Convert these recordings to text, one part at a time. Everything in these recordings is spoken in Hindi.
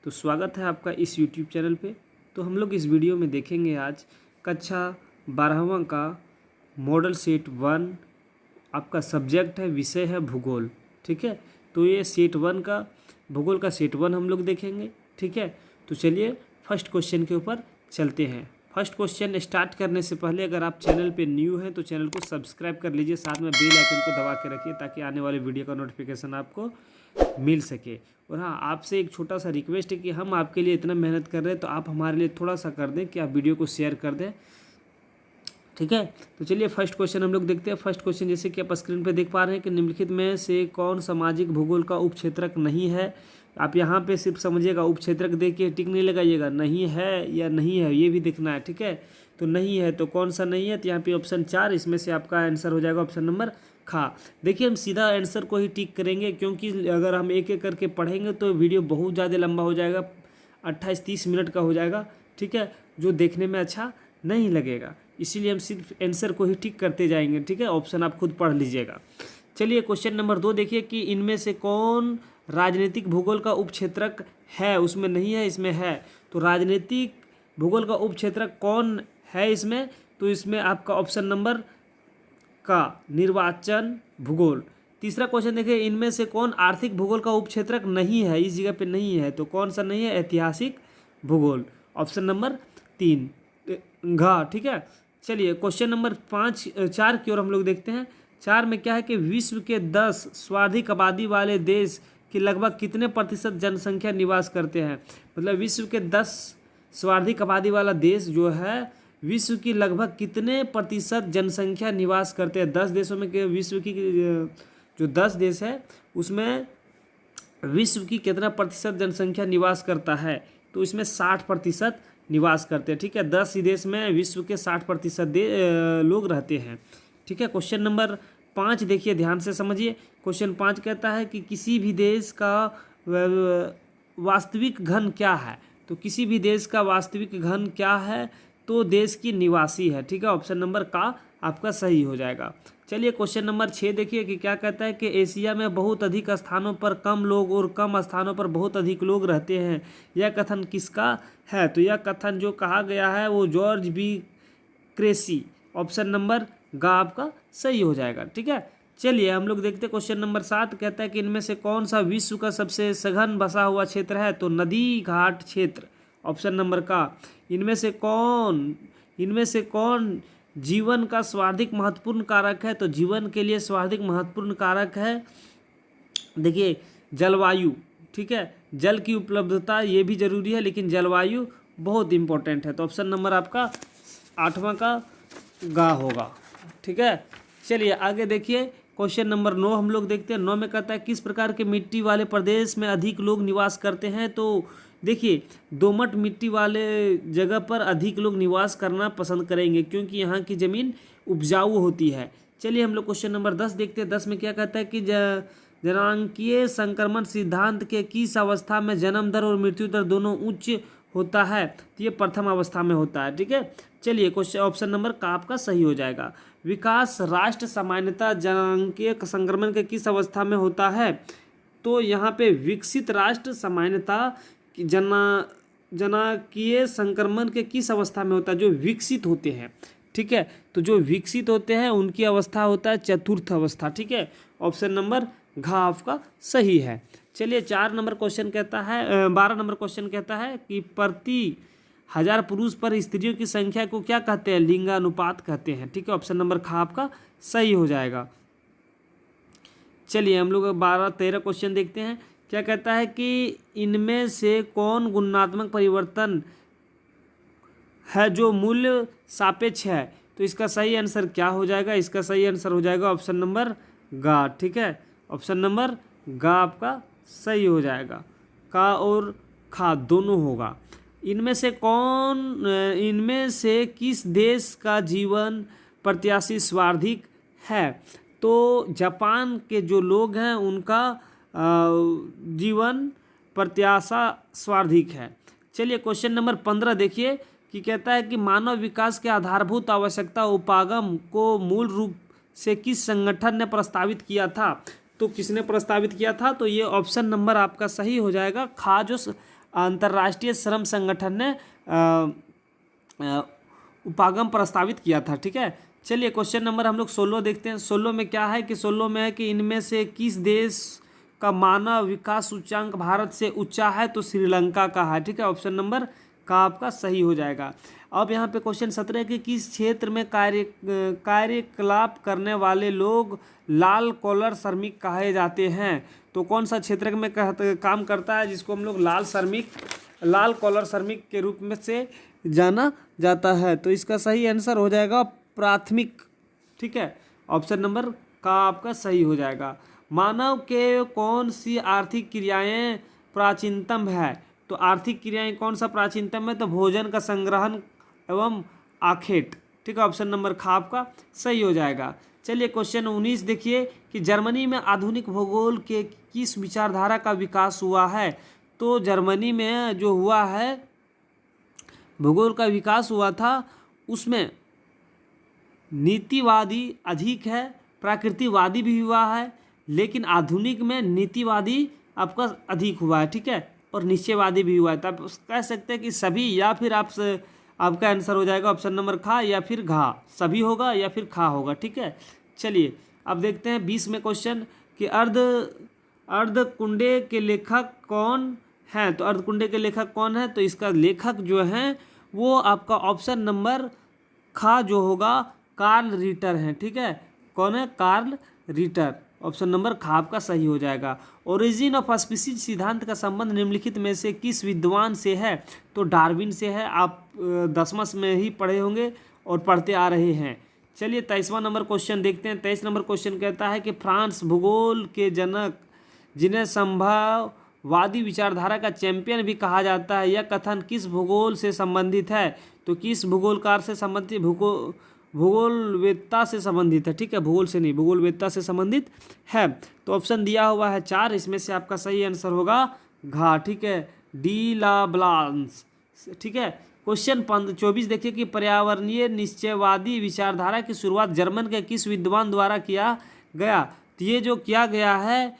तो स्वागत है आपका इस YouTube चैनल पे। तो हम लोग इस वीडियो में देखेंगे आज कक्षा 12वां का मॉडल सेट 1। आपका सब्जेक्ट है, विषय है भूगोल। ठीक है, तो ये सेट 1 का भूगोल का सेट 1 हम लोग देखेंगे। ठीक है, तो चलिए फर्स्ट क्वेश्चन के ऊपर चलते हैं। फर्स्ट क्वेश्चन स्टार्ट करने से पहले अगर आप चैनल पे न्यू हैं तो चैनल को सब्सक्राइब कर लीजिए, साथ में बेल आइकन को दबा के रखिए ताकि आने वाले वीडियो का नोटिफिकेशन आपको मिल सके। और हाँ, आपसे एक छोटा सा रिक्वेस्ट है कि हम आपके लिए इतना मेहनत कर रहे हैं तो आप हमारे लिए थोड़ा सा कर दें कि आप वीडियो को शेयर कर दें। ठीक है, तो चलिए फर्स्ट क्वेश्चन हम लोग देखते हैं। फर्स्ट क्वेश्चन जैसे कि आप स्क्रीन पे देख पा रहे हैं कि निम्नलिखित में से कौन सामाजिक भूगोल का उपक्षेत्रक नहीं है। आप यहाँ पे सिर्फ समझिएगा, उपक्षेत्रक देखिए, टिक नहीं लगाइएगा, नहीं है या नहीं है ये भी देखना है। ठीक है, तो नहीं है तो कौन सा नहीं है, तो यहाँ पे ऑप्शन 4 इसमें से आपका आंसर हो जाएगा ऑप्शन नंबर खा। देखिए हम सीधा आंसर को ही टिक करेंगे क्योंकि अगर हम एक एक करके पढ़ेंगे तो वीडियो बहुत ज़्यादा लंबा हो जाएगा, 28-30 मिनट का हो जाएगा। ठीक है, जो देखने में अच्छा नहीं लगेगा, इसीलिए हम सिर्फ आंसर को ही टिक करते जाएंगे। ठीक है, ऑप्शन आप खुद पढ़ लीजिएगा। चलिए क्वेश्चन नंबर 2 देखिए कि इनमें से कौन राजनीतिक भूगोल का उपक्षेत्रक है। उसमें नहीं है, इसमें है। तो राजनीतिक भूगोल का उपक्षेत्रक कौन है इसमें, तो इसमें आपका ऑप्शन नंबर का निर्वाचन भूगोल। तीसरा क्वेश्चन देखिए, इनमें से कौन आर्थिक भूगोल का उपक्षेत्रक नहीं है, इस जगह पे नहीं है, तो कौन सा नहीं है, ऐतिहासिक भूगोल, ऑप्शन नंबर 3 घा। ठीक है, चलिए क्वेश्चन नंबर 4 की ओर हम लोग देखते हैं। 4 में क्या है कि विश्व के 10 सर्वाधिक आबादी वाले देश की लगभग कितने प्रतिशत जनसंख्या निवास करते हैं। मतलब विश्व के 10 सर्वाधिक आबादी वाला देश जो है, विश्व की लगभग कितने प्रतिशत जनसंख्या निवास करते हैं। 10 देशों में विश्व की जो 10 देश है उसमें विश्व की कितना प्रतिशत जनसंख्या निवास करता है, तो इसमें 60% निवास करते हैं। ठीक है, 10 ही देश में विश्व के 60% लोग रहते हैं। ठीक है, क्वेश्चन नंबर 5 देखिए, ध्यान से समझिए। क्वेश्चन 5 कहता है कि किसी भी देश का वास्तविक घन क्या है। तो किसी भी देश का वास्तविक घन क्या है, तो देश की निवासी है। ठीक है, ऑप्शन नंबर का आपका सही हो जाएगा। चलिए क्वेश्चन नंबर 6 देखिए कि क्या कहता है कि एशिया में बहुत अधिक स्थानों पर कम लोग और कम स्थानों पर बहुत अधिक लोग रहते हैं। यह कथन किसका है, तो यह कथन जो कहा गया है वो George B Cressey, option number गा आपका सही हो जाएगा। ठीक है, चलिए हम लोग देखते हैं क्वेश्चन नंबर 7 कहता है कि इनमें से कौन सा विश्व का सबसे सघन बसा हुआ क्षेत्र है, तो नदी घाट क्षेत्र, ऑप्शन नंबर का। इनमें से कौन जीवन का सर्वाधिक महत्वपूर्ण कारक है, तो जीवन के लिए सर्वाधिक महत्वपूर्ण कारक है देखिए जलवायु। ठीक है, जल की उपलब्धता ये भी जरूरी है, लेकिन जलवायु बहुत इंपॉर्टेंट है, तो ऑप्शन नंबर आपका 8वां का गा होगा। ठीक है, चलिए आगे देखिए क्वेश्चन नंबर 9 हम लोग देखते हैं। 9 में कहता है किस प्रकार के मिट्टी वाले प्रदेश में अधिक लोग निवास करते हैं। तो देखिए दोमट मिट्टी वाले जगह पर अधिक लोग निवास करना पसंद करेंगे क्योंकि यहाँ की ज़मीन उपजाऊ होती है। चलिए हम लोग क्वेश्चन नंबर 10 देखते हैं। 10 में क्या कहता है कि जनांकीय संक्रमण सिद्धांत के किस अवस्था में जन्म दर और मृत्यु दर दोनों उच्च होता है, तो ये प्रथम अवस्था में होता है। ठीक है, चलिए क्वेश्चन ऑप्शन नंबर का आपका सही हो जाएगा। विकास राष्ट्र सामान्यतः जनांकीय संक्रमण के किस अवस्था में होता है, तो यहाँ पे विकसित राष्ट्र सामान्यतः जनांकीय संक्रमण के किस अवस्था में होता है, जो विकसित होते हैं। ठीक है, तो जो विकसित होते हैं उनकी अवस्था होता है चतुर्थ अवस्था। ठीक है, ऑप्शन नंबर घा आपका सही है। चलिए 4 नंबर क्वेश्चन कहता है 12 नंबर क्वेश्चन कहता है कि प्रति 1000 पुरुष पर स्त्रियों की संख्या को क्या कहते हैं, लिंगानुपात कहते हैं। ठीक है, ऑप्शन नंबर खा आपका सही हो जाएगा। चलिए हम लोग 12-13 क्वेश्चन देखते हैं। क्या कहता है कि इनमें से कौन गुणात्मक परिवर्तन है जो मूल्य सापेक्ष है, तो इसका सही आंसर क्या हो जाएगा, इसका सही आंसर हो जाएगा ऑप्शन नंबर गा। ठीक है, ऑप्शन नंबर गा आपका सही हो जाएगा। का और खा दोनों होगा। इनमें से किस देश का जीवन प्रत्याशी सर्वाधिक है, तो जापान के जो लोग हैं उनका जीवन प्रत्याशा सर्वाधिक है। चलिए क्वेश्चन नंबर 15 देखिए कि कहता है कि मानव विकास के आधारभूत आवश्यकता उपागम को मूल रूप से किस संगठन ने प्रस्तावित किया था, तो किसने प्रस्तावित किया था, तो ये ऑप्शन नंबर आपका सही हो जाएगा। खा जो अंतर्राष्ट्रीय श्रम संगठन ने उपागम प्रस्तावित किया था। ठीक है, चलिए क्वेश्चन नंबर हम लोग 16 देखते हैं। 16 में क्या है कि 16 में है कि इनमें से किस देश का मानव विकास सूचकांक भारत से ऊंचा है? तो श्रीलंका का है। ठीक है, ऑप्शन नंबर का आपका सही हो जाएगा। अब यहाँ पे क्वेश्चन 17 कि किस क्षेत्र में कार्यकलाप करने वाले लोग लाल कॉलर श्रमिक कहे जाते हैं? तो कौन सा क्षेत्र में काम करता है जिसको हम लोग लाल कॉलर श्रमिक के रूप में से जाना जाता है? तो इसका सही आंसर हो जाएगा प्राथमिक। ठीक है, ऑप्शन नंबर का आपका सही हो जाएगा। मानव के कौन सी आर्थिक क्रियाएं प्राचीनतम है? तो आर्थिक क्रियाएं कौन सा प्राचीनतम है? तो भोजन का संग्रहण एवं आखेट। ठीक है, ऑप्शन नंबर खा आपका सही हो जाएगा। चलिए क्वेश्चन 19 देखिए कि जर्मनी में आधुनिक भूगोल के किस विचारधारा का विकास हुआ है? तो जर्मनी में जो हुआ है भूगोल का विकास हुआ था उसमें नीतिवादी अधिक है, प्राकृतिकवादी भी हुआ है, लेकिन आधुनिक में नीतिवादी आपका अधिक हुआ है। ठीक है, और निश्चयवादी भी हुआ है। तब कह सकते हैं कि सभी, या फिर आपका आंसर हो जाएगा ऑप्शन नंबर खा या फिर घा। सभी होगा या फिर खा होगा। ठीक है, चलिए अब देखते हैं 20 में क्वेश्चन कि अर्धकुंडे के लेखक कौन हैं? तो अर्धकुंडे के लेखक कौन है? तो इसका लेखक जो हैं वो आपका ऑप्शन नंबर खा जो होगा कार्ल रिटर हैं। ठीक है, कौन है? Karl Ritter. ऑप्शन नंबर खा आपका सही हो जाएगा। ओरिजिन ऑफ स्पीसीज सिद्धांत का संबंध निम्नलिखित में से किस विद्वान से है? तो डार्विन से है। आप 10वां में ही पढ़े होंगे और पढ़ते आ रहे हैं। चलिए 23वां नंबर क्वेश्चन देखते हैं। 23 नंबर क्वेश्चन कहता है कि फ्रांस भूगोल के जनक, जिन्हें संभाववादी विचारधारा का चैंपियन भी कहा जाता है, यह कथन किस भूगोल से संबंधित है? तो किस भूगोलकार से संबंधित? भूगोलवेत्ता से संबंधित है। ठीक है, भूगोल से नहीं, भूगोलवेत्ता से संबंधित है। तो ऑप्शन दिया हुआ है 4, इसमें से आपका सही आंसर होगा घा। ठीक है, डी ला ब्लांस। ठीक है, क्वेश्चन 24 देखिए कि पर्यावरणीय निश्चयवादी विचारधारा की शुरुआत जर्मन के किस विद्वान द्वारा किया गया? तो ये जो किया गया है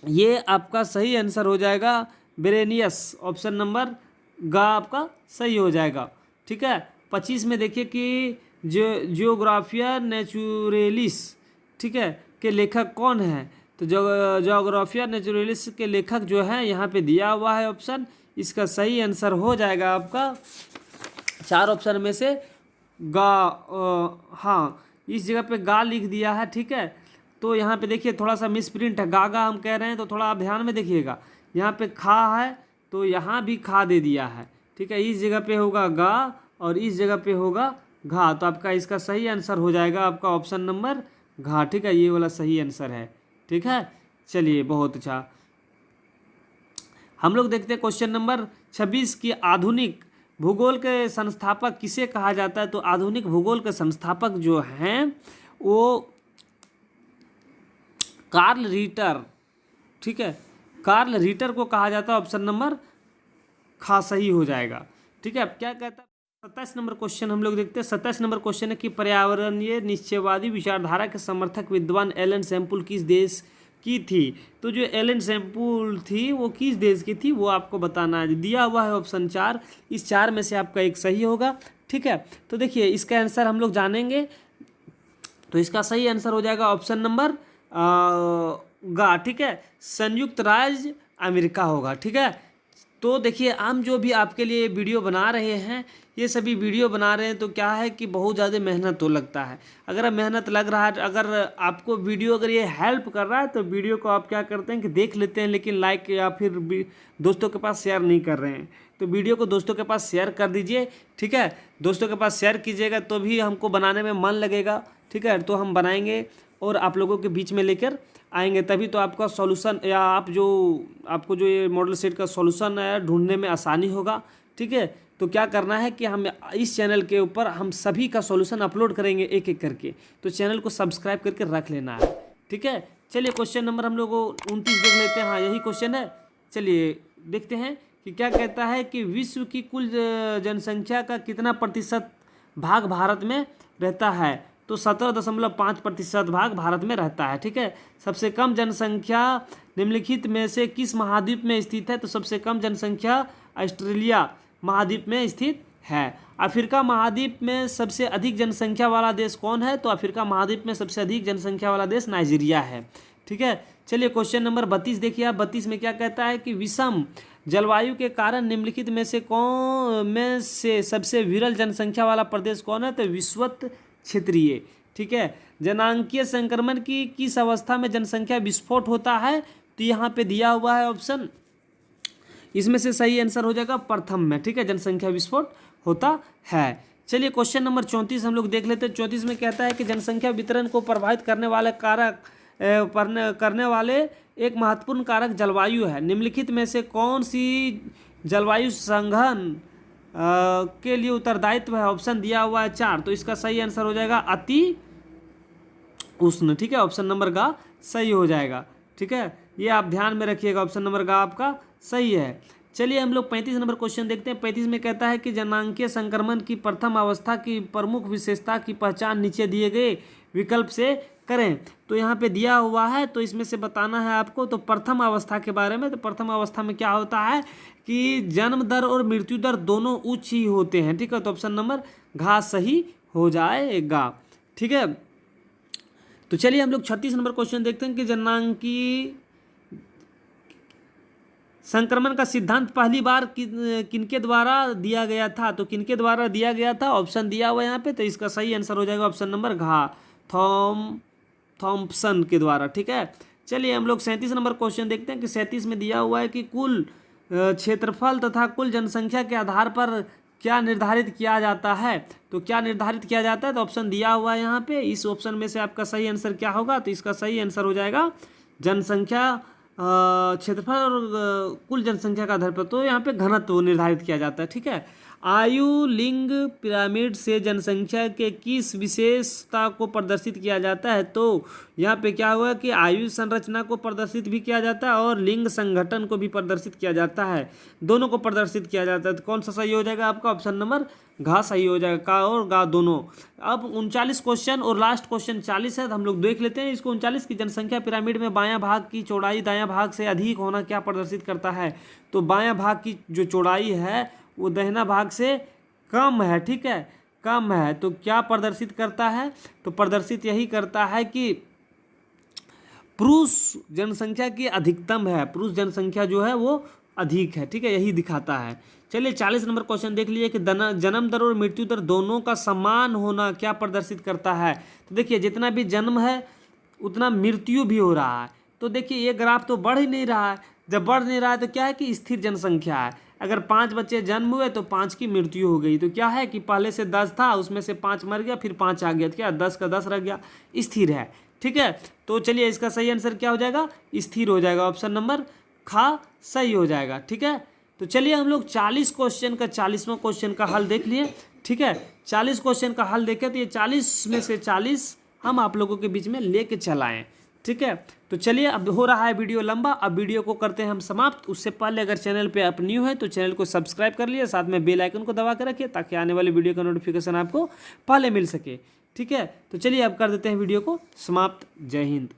ये आपका सही आंसर हो जाएगा बेरेनियस। ऑप्शन नंबर गा आपका सही हो जाएगा। ठीक है, 25 में देखिए कि जियोग्राफिया नेचुरलिस, ठीक है, के लेखक कौन है? तो जियोग्राफिया नेचुरलिस के लेखक जो है यहाँ पे दिया हुआ है ऑप्शन। इसका सही आंसर हो जाएगा आपका 4 ऑप्शन में से गा। हाँ, इस जगह पे गा लिख दिया है। ठीक है, तो यहाँ पे देखिए थोड़ा सा मिसप्रिंट है, गागा हम कह रहे हैं, तो थोड़ा आप ध्यान में देखिएगा। यहाँ पे खा है तो यहाँ भी खा दे दिया है। ठीक है, इस जगह पे होगा गा और इस जगह पे होगा घा। तो आपका इसका सही आंसर हो जाएगा आपका ऑप्शन नंबर घा। ठीक है, ये वाला सही आंसर है। ठीक है, चलिए बहुत अच्छा। हम लोग देखते हैं क्वेश्चन नंबर 26 की आधुनिक भूगोल के संस्थापक किसे कहा जाता है? तो आधुनिक भूगोल के संस्थापक जो हैं वो कार्ल रिटर। ठीक है, कार्ल रिटर को कहा जाता है। ऑप्शन नंबर खा सही हो जाएगा। ठीक है, अब क्या कहता है 27 नंबर क्वेश्चन हम लोग देखते हैं। 27 नंबर क्वेश्चन है कि पर्यावरणीय निश्चयवादी विचारधारा के समर्थक विद्वान एलन सैम्पल किस देश की थी? तो जो एलन सैम्पल थी वो किस देश की थी वो आपको बताना है। दिया हुआ है ऑप्शन 4, इस 4 में से आपका एक सही होगा। ठीक है, तो देखिए इसका आंसर हम लोग जानेंगे। तो इसका सही आंसर हो जाएगा ऑप्शन नंबर गा। ठीक है, संयुक्त राज्य अमेरिका होगा। ठीक है, तो देखिए हम जो भी आपके लिए वीडियो बना रहे हैं, ये सभी वीडियो बना रहे हैं तो क्या है कि बहुत ज़्यादा मेहनत तो लगता है। अगर मेहनत लग रहा है, अगर आपको वीडियो अगर ये हेल्प कर रहा है तो वीडियो को आप क्या करते हैं कि देख लेते हैं, लेकिन लाइक या फिर दोस्तों के पास शेयर नहीं कर रहे हैं। तो वीडियो को दोस्तों के पास शेयर कर दीजिए। ठीक है, दोस्तों के पास शेयर कीजिएगा तो भी हमको बनाने में मन लगेगा। ठीक है, तो हम बनाएंगे और आप लोगों के बीच में लेकर आएंगे, तभी तो आपका सॉल्यूशन या आपको जो ये मॉडल सेट का सॉल्यूशन है ढूंढने में आसानी होगा। ठीक है, तो क्या करना है कि हम इस चैनल के ऊपर हम सभी का सॉल्यूशन अपलोड करेंगे एक एक करके, तो चैनल को सब्सक्राइब करके रख लेना है। ठीक है, चलिए क्वेश्चन नंबर हम लोग 29 देख लेते हैं। हाँ, यही क्वेश्चन है। चलिए देखते हैं कि क्या कहता है कि विश्व की कुल जनसंख्या का कितना प्रतिशत भाग भारत में रहता है? तो 17.5% भाग भारत में रहता है। ठीक है। सबसे कम जनसंख्या निम्नलिखित में से किस महाद्वीप में स्थित है? तो सबसे कम जनसंख्या ऑस्ट्रेलिया महाद्वीप में स्थित है। अफ्रीका महाद्वीप में सबसे अधिक जनसंख्या वाला देश कौन है? तो अफ्रीका महाद्वीप में सबसे अधिक जनसंख्या वाला देश नाइजीरिया है। ठीक है। चलिए क्वेश्चन नंबर 32 देखिए आप। 32 में क्या कहता है कि विषम जलवायु के कारण निम्नलिखित में से सबसे विरल जनसंख्या वाला प्रदेश कौन है? तो विषुवत क्षेत्रीय। ठीक है। जनांकीय संक्रमण की किस अवस्था में जनसंख्या विस्फोट होता है? तो यहाँ पे दिया हुआ है ऑप्शन, इसमें से सही आंसर हो जाएगा प्रथम में। ठीक है। जनसंख्या विस्फोट होता है। चलिए क्वेश्चन नंबर 34 हम लोग देख लेते हैं। 34 में कहता है कि जनसंख्या वितरण को प्रभावित करने वाले एक महत्वपूर्ण कारक जलवायु है। निम्नलिखित में से कौन सी जलवायु संघन के लिए उत्तरदायित्व है? ऑप्शन दिया हुआ है 4, तो इसका सही आंसर हो जाएगा अति उष्ण। ठीक है। ऑप्शन नंबर ग सही हो जाएगा। ठीक है। ये आप ध्यान में रखिएगा, ऑप्शन नंबर ग आपका सही है। चलिए हम लोग 35 नंबर क्वेश्चन देखते हैं। 35 में कहता है कि जनांकीय संक्रमण की प्रथम अवस्था की प्रमुख विशेषता की पहचान नीचे दिए गए विकल्प से करें। तो यहाँ पे दिया हुआ है, तो इसमें से बताना है आपको। तो प्रथम अवस्था के बारे में, तो प्रथम अवस्था में क्या होता है कि जन्म दर और मृत्यु दर दोनों उच्च ही होते हैं। ठीक है। तो ऑप्शन नंबर घ सही हो जाएगा। ठीक है। तो चलिए हम लोग 36 नंबर क्वेश्चन देखते हैं कि जनांकीय संक्रमण का सिद्धांत पहली बार किनके द्वारा दिया गया था? तो किनके द्वारा दिया गया था? ऑप्शन दिया हुआ है यहाँ पे, तो इसका सही आंसर हो जाएगा ऑप्शन नंबर घ थॉम्पसन के द्वारा। ठीक है। चलिए हम लोग 37 नंबर क्वेश्चन देखते हैं कि 37 में दिया हुआ है कि कुल क्षेत्रफल तथा कुल जनसंख्या के आधार पर क्या निर्धारित किया जाता है? तो क्या निर्धारित किया जाता है? तो ऑप्शन दिया हुआ है यहाँ पे। इस ऑप्शन में से आपका सही आंसर क्या होगा? तो इसका सही आंसर हो जाएगा जनसंख्या क्षेत्रफल और कुल जनसंख्या का आधार पर। तो यहाँ पे घनत्व निर्धारित किया जाता है। ठीक है। आयु लिंग पिरामिड से जनसंख्या के किस विशेषता को प्रदर्शित किया जाता है? तो यहाँ पे क्या हुआ कि आयु संरचना को प्रदर्शित भी किया जाता है और लिंग संगठन को भी प्रदर्शित किया जाता है, दोनों को प्रदर्शित किया जाता है। तो कौन सा सही हो जाएगा आपका? ऑप्शन नंबर घ सही हो जाएगा। का और गा दोनों। अब 39 क्वेश्चन और लास्ट क्वेश्चन 40 है, तो हम लोग देख लेते हैं इसको। 39 की जनसंख्या पिरामिड में बायां भाग की चौड़ाई दायां भाग से अधिक होना क्या प्रदर्शित करता है? तो बायां भाग की जो चौड़ाई है वो दाहिना भाग से कम है। ठीक है। कम है, तो क्या प्रदर्शित करता है? तो प्रदर्शित यही करता है कि पुरुष जनसंख्या की अधिकतम है, पुरुष जनसंख्या जो है वो अधिक है। ठीक है। यही दिखाता है। चलिए 40 नंबर क्वेश्चन देख लीजिए कि जन्म दर और मृत्यु दर दोनों का समान होना क्या प्रदर्शित करता है? तो देखिए जितना भी जन्म है उतना मृत्यु भी हो रहा है। तो देखिए ये ग्राफ तो बढ़ ही नहीं रहा है। जब बढ़ नहीं रहा है तो क्या है कि स्थिर जनसंख्या है। अगर 5 बच्चे जन्म हुए तो 5 की मृत्यु हो गई। तो क्या है कि पहले से 10 था, उसमें से 5 मर गया, फिर 5 आ गया, तो क्या 10 का 10 रह गया, स्थिर है। ठीक है। तो चलिए इसका सही आंसर क्या हो जाएगा? स्थिर हो जाएगा। ऑप्शन नंबर ख सही हो जाएगा। ठीक है। तो चलिए हम लोग 40 क्वेश्चन का 40वां क्वेश्चन का हल देख लिए। ठीक है। 40 क्वेश्चन का हल देखे तो ये 40 में से 40 हम आप लोगों के बीच में लेके चलाएं। ठीक है। तो चलिए अब हो रहा है वीडियो लंबा, अब वीडियो को करते हैं हम समाप्त। उससे पहले अगर चैनल पे आप न्यू है तो चैनल को सब्सक्राइब कर लिए, साथ में बेल आइकन को दबा कर रखिए ताकि आने वाली वीडियो का नोटिफिकेशन आपको पहले मिल सके। ठीक है। तो चलिए अब कर देते हैं वीडियो को समाप्त। जय हिंद।